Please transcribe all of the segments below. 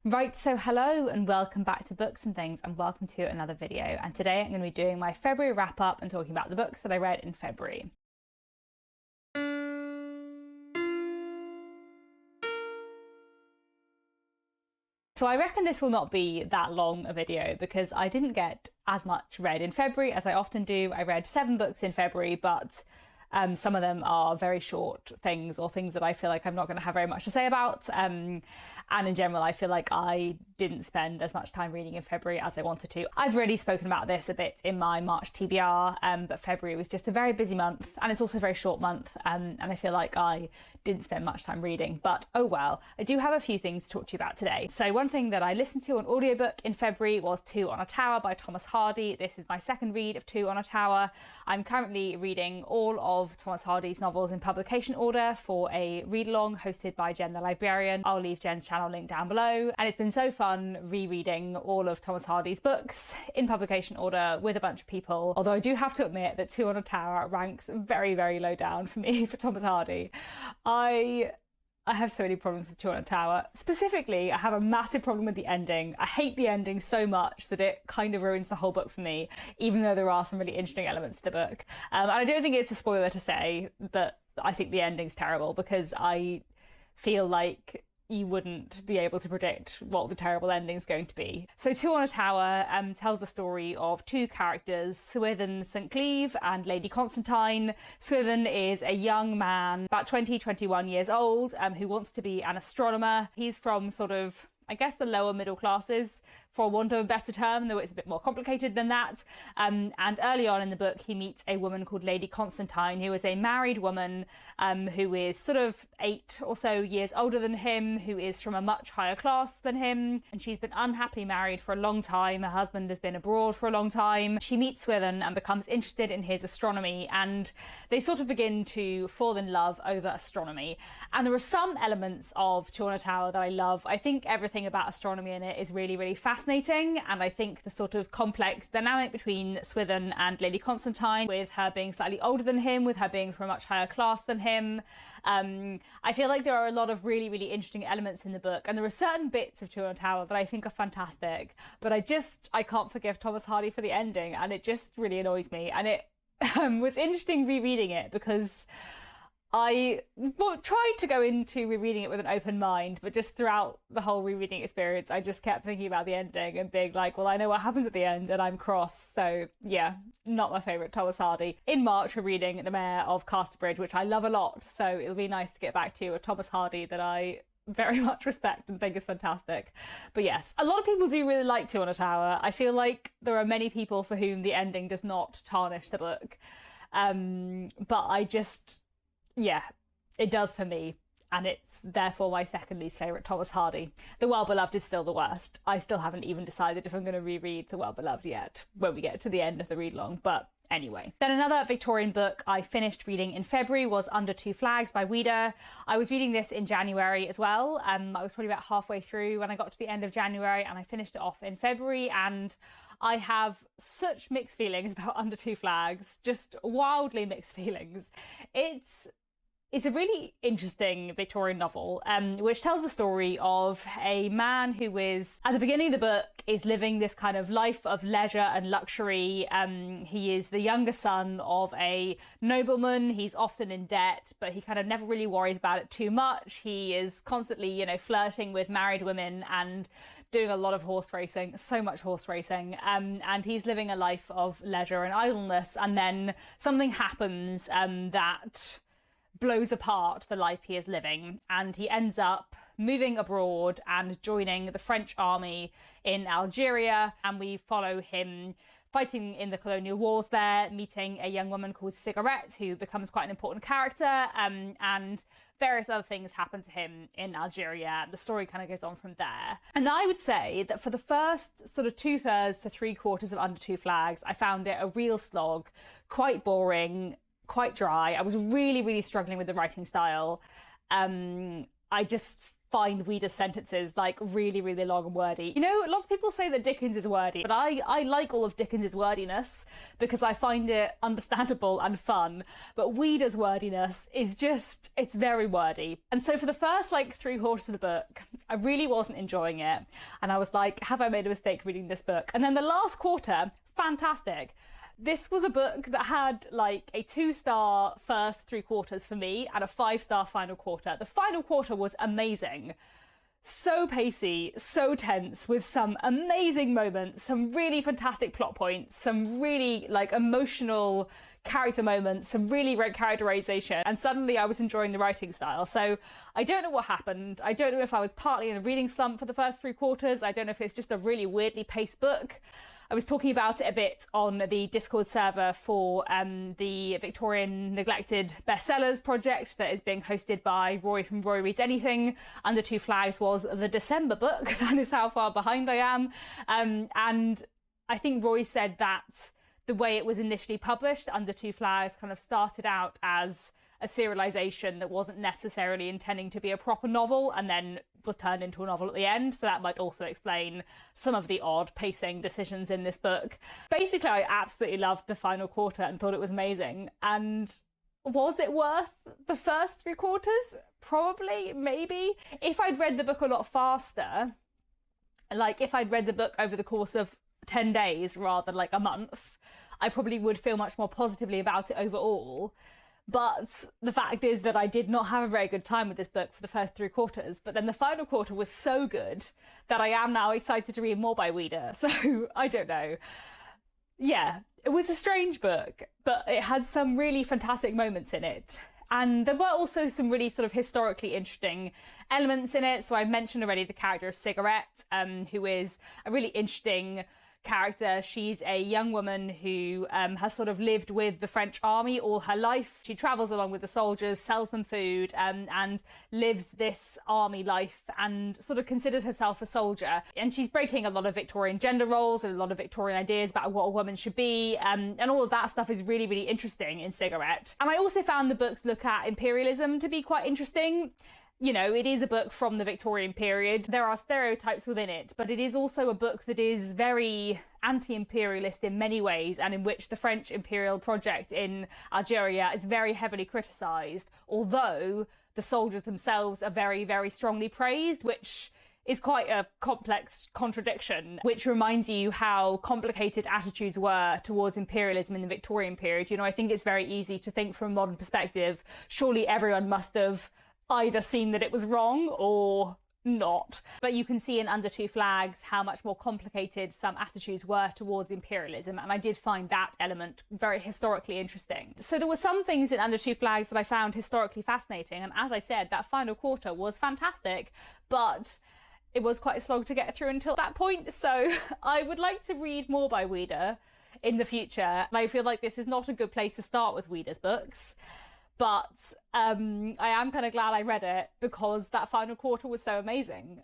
Right, so hello and welcome back to Books and Things, and welcome to another video. And today I'm going to be doing my February wrap up and talking about the books that I read in February. So I reckon this will not be that long a video because I didn't get as much read in February as I often do. I read 7 books in February, but some of them are very short things or things that I feel like I'm not going to have very much to say about. And in general, I feel like I didn't spend as much time reading in February as I wanted to. I've already spoken about this a bit in my March TBR, but February was just a very busy month, and it's also a very short month, and I feel like I didn't spend much time reading, but oh well. I do have a few things to talk to you about today. So one thing that I listened to on audiobook in February was Two on a Tower by Thomas Hardy. This is my second read of Two on a Tower. I'm currently reading all of Thomas Hardy's novels in publication order for a read-along hosted by Jen the Librarian. I'll leave Jen's channel link down below, and it's been so fun rereading all of Thomas Hardy's books in publication order with a bunch of people, although I do have to admit that Two on a Tower ranks very, very low down for me for Thomas Hardy. I have so many problems with Two on a Tower. Specifically, I have a massive problem with the ending. I hate the ending so much that it kind of ruins the whole book for me, even though there are some really interesting elements to the book. And I don't think it's a spoiler to say that I think the ending's terrible, because I feel like you wouldn't be able to predict what the terrible ending's going to be. So Two on a Tower tells the story of two characters, Swithin St. Cleeve and Lady Constantine. Swithin is a young man, about 21 years old, who wants to be an astronomer. He's from sort of, I guess, the lower middle classes, for want of a better term, though it's a bit more complicated than that. And early on in the book, he meets a woman called Lady Constantine, who is a married woman who is sort of 8 or so years older than him, who is from a much higher class than him, and she's been unhappily married for a long time. Her husband has been abroad for a long time. She meets Swithin and becomes interested in his astronomy, and they sort of begin to fall in love over astronomy. And there are some elements of Two on a Tower that I love. I think everything about astronomy in it is really, really fascinating, and I think the sort of complex dynamic between Swithin and Lady Constantine, with her being slightly older than him, with her being from a much higher class than him, I feel like there are a lot of really, really interesting elements in the book, and there are certain bits of Two on a Tower that I think are fantastic, but I can't forgive Thomas Hardy for the ending, and it just really annoys me. And it was interesting rereading it because I tried to go into rereading it with an open mind, but just throughout the whole rereading experience, I just kept thinking about the ending and being like, well, I know what happens at the end and I'm cross. So yeah, not my favourite Thomas Hardy. In March, we're reading The Mayor of Casterbridge, which I love a lot. So it'll be nice to get back to a Thomas Hardy that I very much respect and think is fantastic. But yes, a lot of people do really like Two on a Tower. I feel like there are many people for whom the ending does not tarnish the book. But yeah, it does for me, and it's therefore my second least favourite Thomas Hardy. The Well-Beloved is still the worst. I still haven't even decided if I'm going to reread The Well-Beloved yet when we get to the end of the read-along, but anyway. Then another Victorian book I finished reading in February was Under Two Flags by Ouida. I was reading this in January as well. I was probably about halfway through when I got to the end of January, and I finished it off in February, and I have such mixed feelings about Under Two Flags, just wildly mixed feelings. It's a really interesting Victorian novel, which tells the story of a man who is, at the beginning of the book, is living this kind of life of leisure and luxury. He is the younger son of a nobleman. He's often in debt, but he kind of never really worries about it too much. He is constantly, flirting with married women and doing a lot of horse racing, so much horse racing, and he's living a life of leisure and idleness, and then something happens that blows apart the life he is living, and he ends up moving abroad and joining the French army in Algeria, and we follow him fighting in the colonial wars there, meeting a young woman called Cigarette, who becomes quite an important character, and various other things happen to him in Algeria. The story kind of goes on from there. And I would say that for the first sort of 2/3 to 3/4 of Under Two Flags, I found it a real slog, quite boring, quite dry. I was really, really struggling with the writing style. I just find Ouida's sentences like really, really long and wordy. You know, lots of people say that Dickens is wordy, but I like all of Dickens's wordiness because I find it understandable and fun. But Ouida's wordiness is just, it's very wordy. And so for the first like 3/4 of the book, I really wasn't enjoying it. And I was like, have I made a mistake reading this book? And then the last quarter, fantastic. This was a book that had like a 2-star first 3/4 for me and a 5-star final quarter. The final quarter was amazing. So pacey, so tense, with some amazing moments, some really fantastic plot points, some really like emotional character moments, some really great characterization, and suddenly I was enjoying the writing style. So I don't know what happened. I don't know if I was partly in a reading slump for the first 3/4. I don't know if it's just a really weirdly paced book. I was talking about it a bit on the Discord server for the Victorian Neglected Bestsellers project that is being hosted by Roy from Roy Reads Anything. Under Two Flags was the December book. That is how far behind I am. And I think Roy said that the way it was initially published, Under Two Flags kind of started out as a serialization that wasn't necessarily intending to be a proper novel and then was turned into a novel at the end. So that might also explain some of the odd pacing decisions in this book. Basically, I absolutely loved the final quarter and thought it was amazing. And was it worth the first 3/4? Probably, maybe. If I'd read the book a lot faster, like if I'd read the book over the course of 10 days rather than like a month, I probably would feel much more positively about it overall. But the fact is that I did not have a very good time with this book for the first 3/4. But then the final quarter was so good that I am now excited to read more by Ouida. So I don't know. Yeah, it was a strange book, but it had some really fantastic moments in it. And there were also some really sort of historically interesting elements in it. So I mentioned already the character of Cigarette, who is a really interesting character. She's a young woman who has sort of lived with the French army all her life. She travels along with the soldiers, sells them food, and lives this army life and sort of considers herself a soldier. And she's breaking a lot of Victorian gender roles and a lot of Victorian ideas about what a woman should be. And all of that stuff is really, really interesting in Cigarette. And I also found the books look at imperialism to be quite interesting. You know, it is a book from the Victorian period. There are stereotypes within it, but it is also a book that is very anti-imperialist in many ways, and in which the French imperial project in Algeria is very heavily criticised, although the soldiers themselves are very, very strongly praised, which is quite a complex contradiction, which reminds you how complicated attitudes were towards imperialism in the Victorian period. You know, I think it's very easy to think from a modern perspective, surely everyone must have either seen that it was wrong or not. But you can see in Under Two Flags how much more complicated some attitudes were towards imperialism, and I did find that element very historically interesting. So there were some things in Under Two Flags that I found historically fascinating, and as I said, that final quarter was fantastic, but it was quite a slog to get through until that point. So I would like to read more by Ouida in the future, and I feel like this is not a good place to start with Ouida's books. But I am kind of glad I read it because that final quarter was so amazing.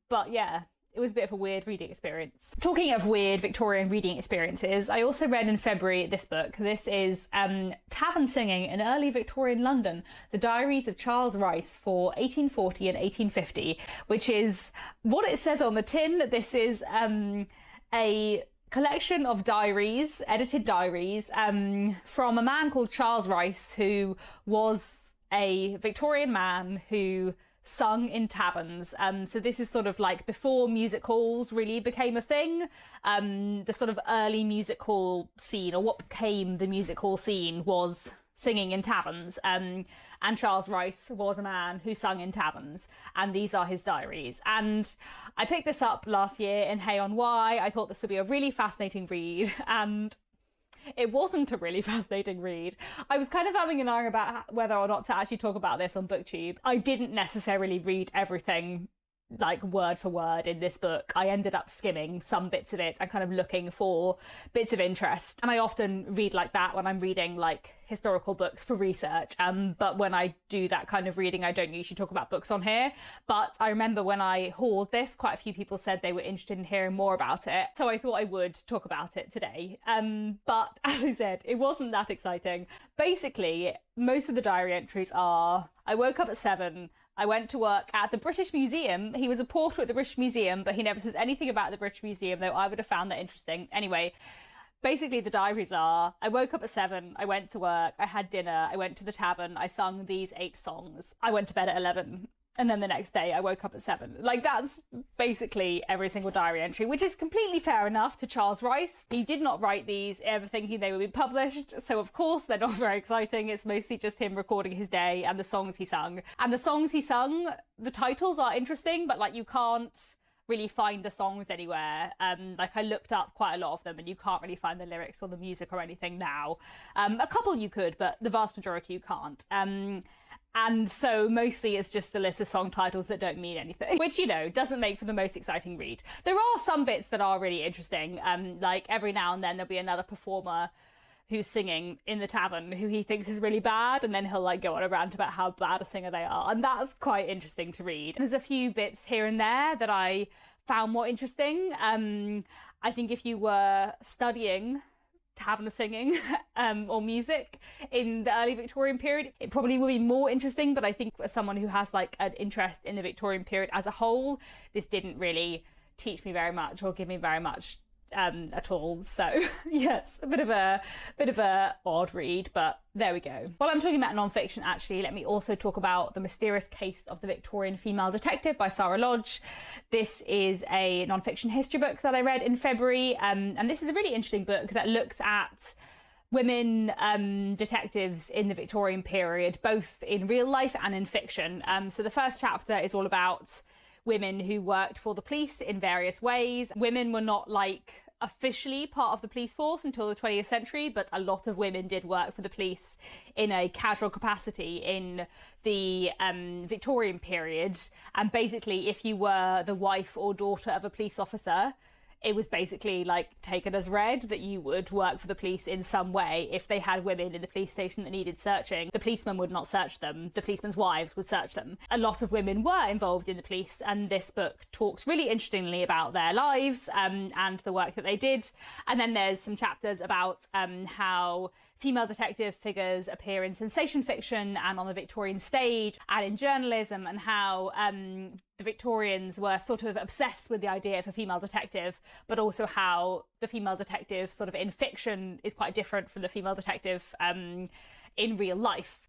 But yeah, it was a bit of a weird reading experience. Talking of weird Victorian reading experiences, I also read in February this book. This is Tavern Singing in Early Victorian London, The Diaries of Charles Rice for 1840 and 1850, which is what it says on the tin. This is a collection of diaries, edited diaries, from a man called Charles Rice, who was a Victorian man who sung in taverns. So this is sort of like before music halls really became a thing. The sort of early music hall scene, or what became the music hall scene, was singing in taverns. And Charles Rice was a man who sung in taverns, and these are his diaries. And I picked this up last year in Hey on Why. I thought this would be a really fascinating read, and it wasn't a really fascinating read. I was kind of having an eye about whether or not to actually talk about this on BookTube. I didn't necessarily read everything like word for word in this book. I ended up skimming some bits of it and kind of looking for bits of interest. And I often read like that when I'm reading like historical books for research. But when I do that kind of reading, I don't usually talk about books on here. But I remember when I hauled this, quite a few people said they were interested in hearing more about it. So I thought I would talk about it today. But as I said, it wasn't that exciting. Basically, most of the diary entries are, I woke up at 7, I went to work at the British Museum. He was a porter at the British Museum, but he never says anything about the British Museum, though I would have found that interesting. Anyway, basically the diaries are, I woke up at 7, I went to work, I had dinner, I went to the tavern, I sung these 8 songs, I went to bed at 11. And then the next day I woke up at 7. Like, that's basically every single diary entry, which is completely fair enough to Charles Rice. He did not write these ever thinking they would be published, so of course they're not very exciting. It's mostly just him recording his day and the songs he sung. And the songs he sung, the titles are interesting, but like you can't really find the songs anywhere. Like I looked up quite a lot of them and you can't really find the lyrics or the music or anything now. A couple you could, but the vast majority you can't. And so mostly it's just the list of song titles that don't mean anything, which, you know, doesn't make for the most exciting read. There are some bits that are really interesting. Like every now and then there'll be another performer who's singing in the tavern who he thinks is really bad, and then he'll like go on a rant about how bad a singer they are. And that's quite interesting to read. There's a few bits here and there that I found more interesting. I think if you were studying tavern singing or music in the early Victorian period, it probably will be more interesting, but I think as someone who has like an interest in the Victorian period as a whole, this didn't really teach me very much or give me very much at all. So yes, a bit of a odd read, but there we go. While I'm talking about non-fiction, actually, let me also talk about The Mysterious Case of the Victorian Female Detective by Sarah Lodge. This is a non-fiction history book that I read in February, and this is a really interesting book that looks at women detectives in the Victorian period, both in real life and in fiction. So the first chapter is all about women who worked for the police in various ways. Women were not like officially part of the police force until the 20th century, but a lot of women did work for the police in a casual capacity in the Victorian period. And basically, if you were the wife or daughter of a police officer, it was basically like taken as read that you would work for the police in some way. If they had women in the police station that needed searching, the policemen would not search them. The policemen's wives would search them. A lot of women were involved in the police, and this book talks really interestingly about their lives and the work that they did. And then there's some chapters about how female detective figures appear in sensation fiction and on the Victorian stage and in journalism, and how the Victorians were sort of obsessed with the idea of a female detective, but also how the female detective sort of in fiction is quite different from the female detective in real life.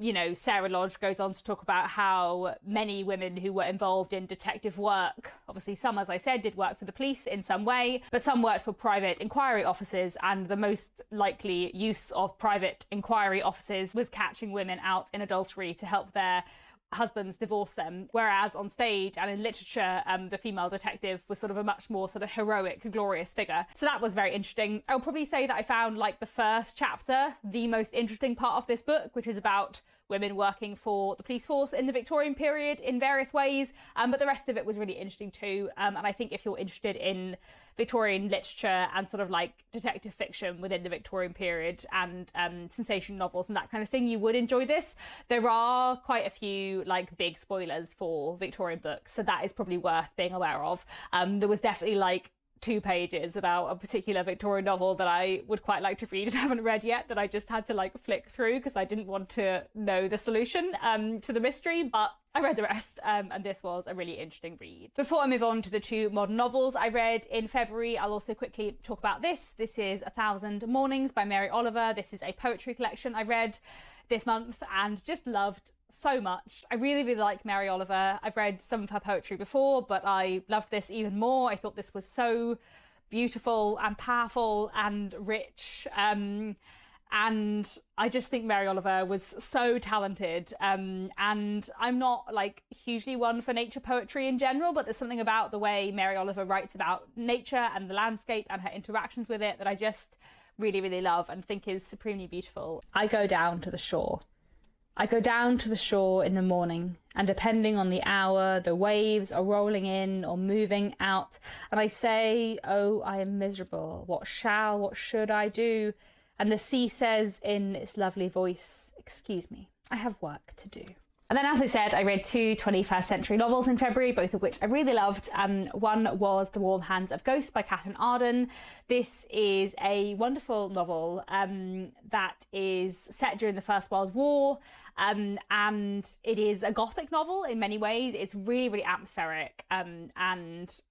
You know, Sarah Lodge goes on to talk about how many women who were involved in detective work, obviously some, as I said, did work for the police in some way, but some worked for private inquiry offices, and the most likely use of private inquiry offices was catching women out in adultery to help their husbands divorce them, whereas on stage and in literature the female detective was sort of a much more sort of heroic, glorious figure. So that was very interesting. I'll probably say that I found like the first chapter the most interesting part of this book, which is about women working for the police force in the Victorian period in various ways, but the rest of it was really interesting too. And I think if you're interested in Victorian literature and sort of like detective fiction within the Victorian period and sensation novels and that kind of thing, you would enjoy this. There are quite a few like big spoilers for Victorian books, so that is probably worth being aware of. There was definitely like 2 pages about a particular Victorian novel that I would quite like to read and haven't read yet, that I just had to like flick through because I didn't want to know the solution to the mystery, but I read the rest, and this was a really interesting read. Before I move on to the 2 modern novels I read in February, I'll also quickly talk about this. This is 1,000 Mornings by Mary Oliver. This is a poetry collection I read this month and just loved so much. I really, really like Mary Oliver. I've read some of her poetry before, but I loved this even more. I thought this was so beautiful and powerful and rich. And I just think Mary Oliver was so talented. And I'm not like hugely one for nature poetry in general, but there's something about the way Mary Oliver writes about nature and the landscape and her interactions with it that I just really, really love and think is supremely beautiful. I go down to the shore. I go down to the shore in the morning, and depending on the hour, the waves are rolling in or moving out, and I say, oh, I am miserable. What should I do? And the sea says in its lovely voice, excuse me, I have work to do. And then, as I said, I read 2 21st century novels in February, both of which I really loved. One was The Warm Hands of Ghosts by Catherine Arden. This is a wonderful novel that is set during the First World War, and it is a Gothic novel in many ways. It's really, really atmospheric, and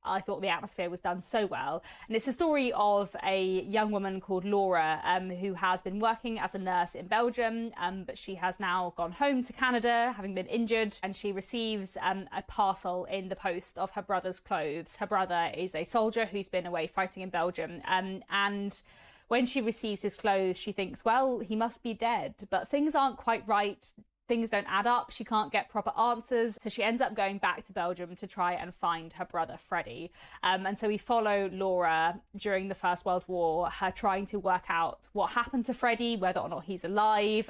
I thought the atmosphere was done so well. And it's a story of a young woman called Laura, who has been working as a nurse in Belgium, but she has now gone home to Canada, having been injured, and she receives a parcel in the post of her brother's clothes. Her brother is a soldier who's been away fighting in Belgium, and when she receives his clothes, she thinks, well, he must be dead, but things aren't quite right. Things don't add up. She can't get proper answers. So she ends up going back to Belgium to try and find her brother, Freddie. And so we follow Laura during the First World War, her trying to work out what happened to Freddie, whether or not he's alive.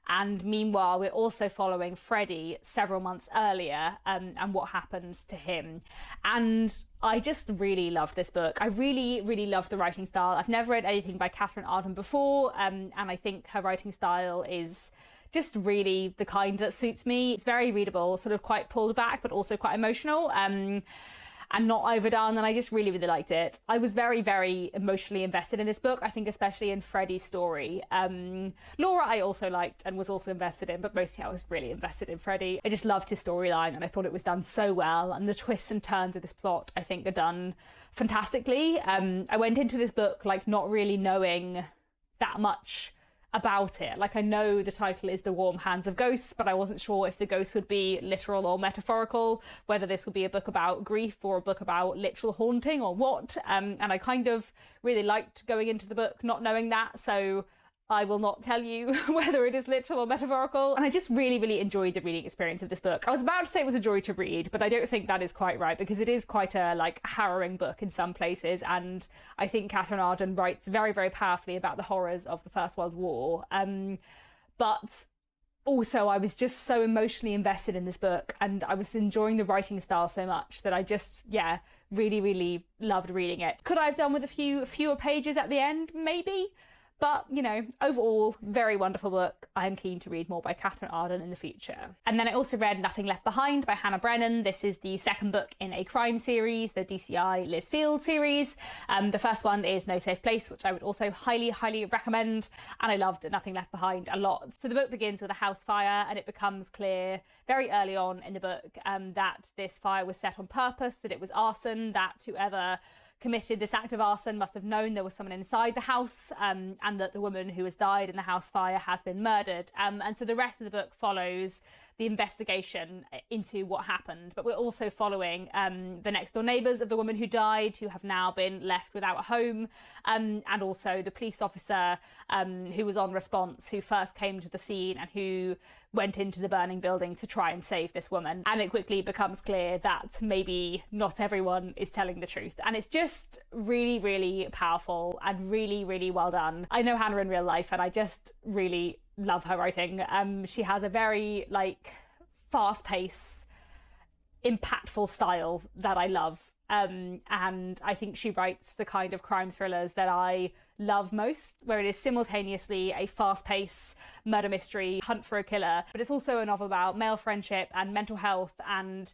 And meanwhile, we're also following Freddie several months earlier, and what happened to him. And I just really loved this book. I really, really loved the writing style. I've never read anything by Catherine Arden before, and I think her writing style is just really the kind that suits me. It's very readable, sort of quite pulled back, but also quite emotional. And not overdone, and I just really, really liked it. I was very, very emotionally invested in this book, I think especially in Freddie's story. Laura I also liked and was also invested in, but mostly I was really invested in Freddie. I just loved his storyline, and I thought it was done so well, and the twists and turns of this plot I think are done fantastically. I went into this book like not really knowing that much about it. Like, I know the title is The Warm Hands of Ghosts, but I wasn't sure if the ghosts would be literal or metaphorical, whether this would be a book about grief or a book about literal haunting or what. And I kind of really liked going into the book not knowing that, so I will not tell you whether it is literal or metaphorical. And I just really, really enjoyed the reading experience of this book. I was about to say it was a joy to read, but I don't think that is quite right, because it is quite a harrowing book in some places, and I think Catherine Arden writes very, very powerfully about the horrors of the First World War. But also I was just so emotionally invested in this book, and I was enjoying the writing style so much that I just, really, really loved reading it. Could I have done with fewer pages at the end? Maybe. But, overall, very wonderful book. I am keen to read more by Catherine Arden in the future. And then I also read Nothing Left Behind by Hannah Brennan. This is the second book in a crime series, the DCI Liz Field series. The first one is No Safe Place, which I would also highly, highly recommend. And I loved Nothing Left Behind a lot. So the book begins with a house fire, and it becomes clear very early on in the book that this fire was set on purpose, that it was arson, that whoever committed this act of arson must have known there was someone inside the house, and that the woman who has died in the house fire has been murdered. And so the rest of the book follows the investigation into what happened, but we're also following the next door neighbours of the woman who died, who have now been left without a home, and also the police officer who was on response, who first came to the scene and who went into the burning building to try and save this woman. And it quickly becomes clear that maybe not everyone is telling the truth, and it's just really, really powerful and really, really well done. I know Hannah in real life, and I just really love her writing. She has a very fast-paced, impactful style that I love, and I think she writes the kind of crime thrillers that I love most, where it is simultaneously a fast-paced murder mystery, hunt for a killer, but it's also a novel about male friendship and mental health, and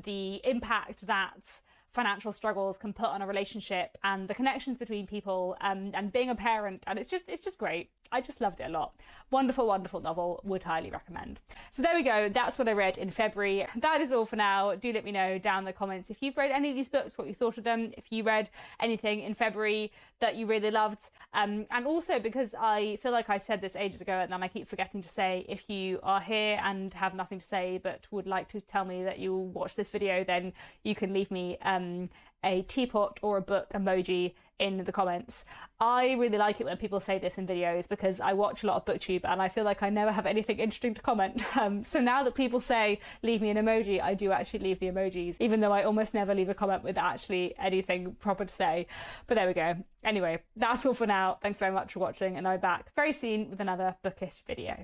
the impact that financial struggles can put on a relationship, and the connections between people, and being a parent. And it's just great. I just loved it a lot. Wonderful, wonderful novel. Would highly recommend. So there we go. That's what I read in February. That is all for now. Do let me know down in the comments if you've read any of these books, what you thought of them, if you read anything in February that you really loved. And also, because I feel like I said this ages ago and then I keep forgetting to say, if you are here and have nothing to say but would like to tell me that you'll watch this video, then you can leave me a teapot or a book emoji in the comments. I really like it when people say this in videos, because I watch a lot of booktube and I feel like I never have anything interesting to comment. So now that people say leave me an emoji, I do actually leave the emojis, even though I almost never leave a comment with actually anything proper to say. But there we go. Anyway, that's all for now. Thanks very much for watching, and I'll be back very soon with another bookish video.